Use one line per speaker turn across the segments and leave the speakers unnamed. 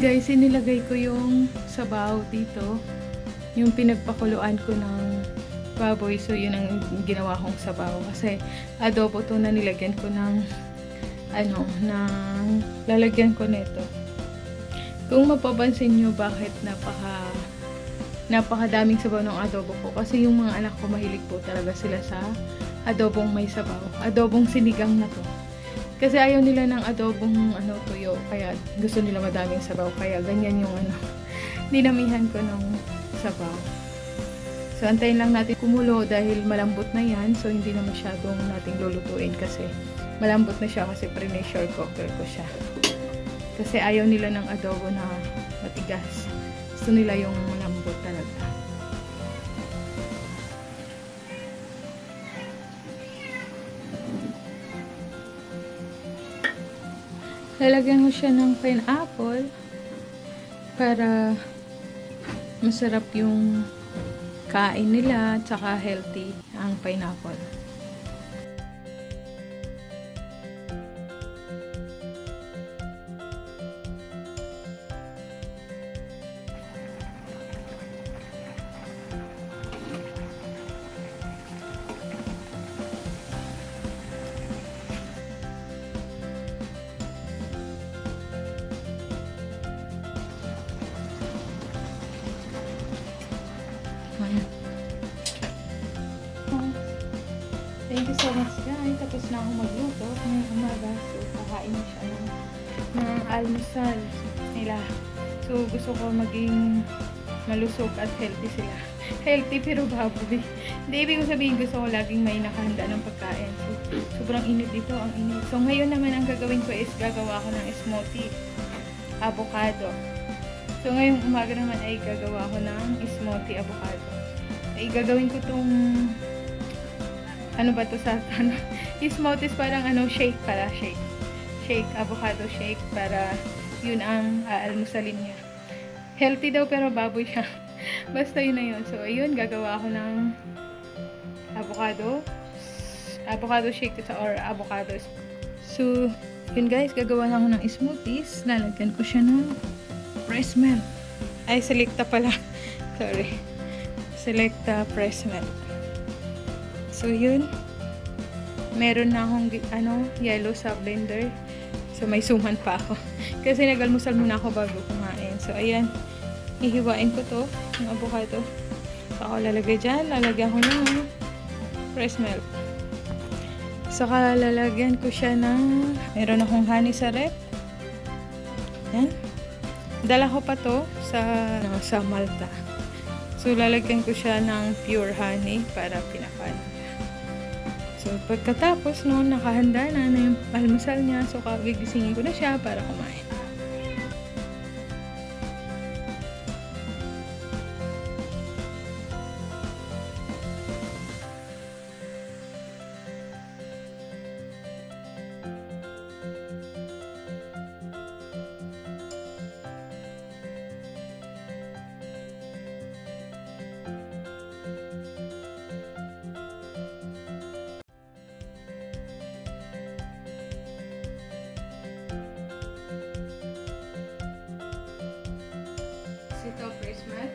guys, inilagay ko yung sabaw dito. Yung pinagpakuluan ko ng baboy. So, yun ang ginawa kong sabaw. Kasi, adobo to na nilagyan ko ng lalagyan ko nito. Kung mapapansin nyo bakit napakadaming sabaw ng adobo ko. Kasi yung mga anak ko mahilig po talaga sila sa adobong may sabaw. Adobong sinigang na to. Kasi ayaw nila ng adobong tuyo. Kaya gusto nila madaming sabaw. Kaya ganyan yung dinamihan ko ng sabaw. So, antayin lang natin kumulo dahil malambot na yan. So, hindi na masyadong nating lulutuin kasi malambot na siya kasi pressure cooker ko siya. Kasi ayaw nila ng adobo na matigas. Gusto nila yung malambot talaga. Lalagyan ko siya ng pineapple para masarap yung kain nila tsaka healthy ang pineapple. Thank you so much guys. Tapos na ako magluto ngayong umaga. So, kakain na siya ng almusal nila. So, gusto ko maging malusog at healthy sila. Healthy pero baboy. Hindi, ibig ko sabihin gusto ko laging may nakahanda ng pagkain. So, sobrang init dito. Ang init. So, ngayon naman ang gagawin ko is gagawa ko ng smoothie. Avocado. So, ngayong umaga naman ay gagawa ko ng smoothie avocado. Ay gagawin ko tong smoothies parang shake para shake, avocado shake para yun ang almusalin niya. Healthy daw pero baboy siya. Basta yun na yun. So ayun, gagawa ako ng avocado shake or avocado. So yun guys, gagawa na ako ng smoothies. Lalagyan ko siya ng press milk. Ay, selecta pala. Sorry. Selecta press milk. So, yun. Meron na akong yellow sa blender. So, may suman pa ako. Kasi nag-almusal muna ako bago kumain. So, ayan. Hihiwain ko to, yung avocado. So, ako lalagay dyan. Lalagyan ko ng press milk. Saka, lalagyan ko siya ng meron akong honey sa rep. Ayan. Dala ko pa to sa Malta. So, lalagyan ko siya ng pure honey para pinakan. So, pagkatapos noon, nakahanda na yung almusal niya. So, gigisingin ko na siya para kumain. Ito, press mat.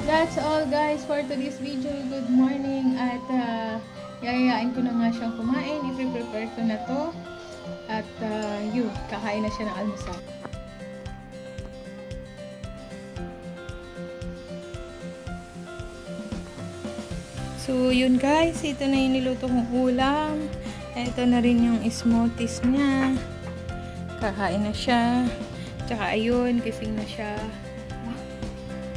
That's all guys for today's video. Good morning. At yayayain ko na nga siyang kumain. I-prepare ko na to. At yun, kakain na siya ng almusal. So, yun guys. Ito na yung niluto kong ulam. Ito na rin yung smoothies niya. Kakain na siya. Tsaka ayun, gising na siya.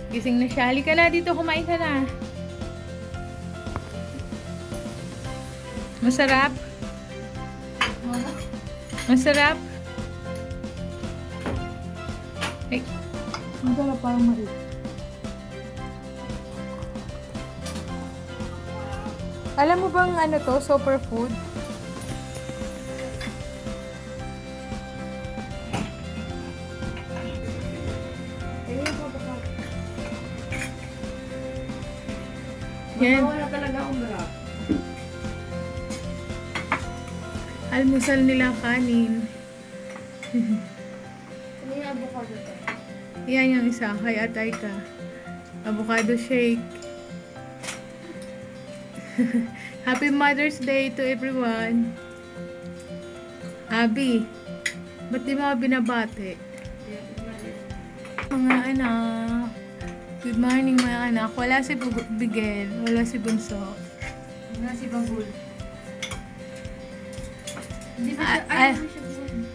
Gising na siya. Halika na dito, kumain ka na. Masarap? Masarap? Ay, masarap parang mali. Alam mo bang ano to, superfood? Yan.
Wala talaga akong bra.
Almusal nila kanin.
Ano yung avocado to?
Yan yung isa, kay Atay ka. Avocado shake. Happy Mother's Day to everyone. Abby, ba't di mo binabati? Mga anak. Good morning mga anak. Wala si Bigel. Wala si Bunso.
Wala si Bagul. Hindi ba siya?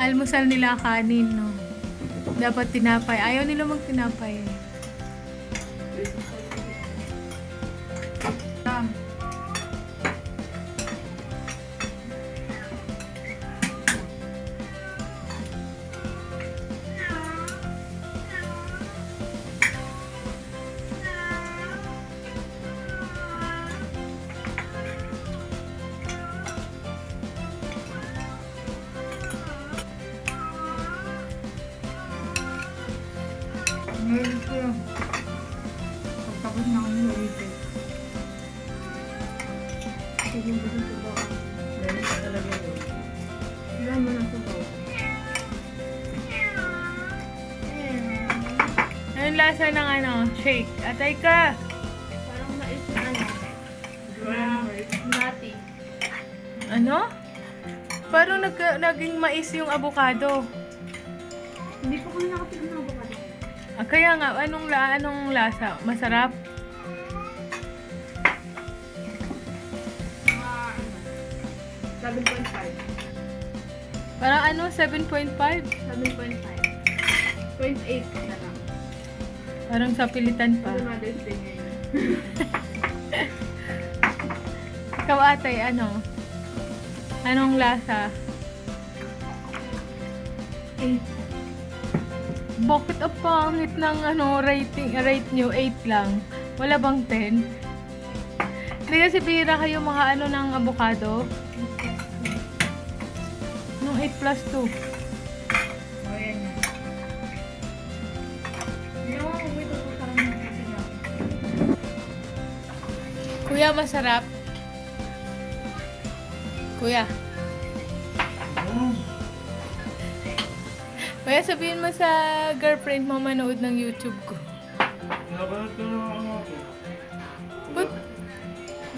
Almusal nila kanin, no? Dapat tinapay. Ayaw nila magtinapay. Ngayon ko lang. Pagtapos na kami sa ulit. Sige ba dito ba?
Meron ka talaga yun.
Ilan mo na ito ba? Anong lasa ng ano? Shake. Atay ka!
Parang mais na ano. Nati.
Ano? Parang naging mais yung avocado.
Hindi pa kami nakapitin ng avocado.
Ah, kaya nga, anong lasa? Masarap?
Mga ano. 7.5.
Parang ano? 7.5?
7.5. 0.8 na lang.
Parang sa pilitan pa.
Kasi Mother's Day ngayon.
Ikaw atay, ano? Anong lasa? 8. Bakit ang pangit ng ano, rate nyo? 8 lang. Wala bang 10? Hindi kasi bihira kayo mga ano ng avocado. Nung 8 plus 2.
O, yan yan. Hindi naman kung may tututarang ng kasi nga.
Kuya, masarap? Kuya. Kuya, sabihin mo sa girlfriend mo manood ng YouTube ko.
Napanood ko na ako.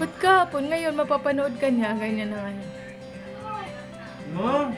Ba't kahapon? Ngayon, mapapanood ka niya. Ganyan na ano.
No?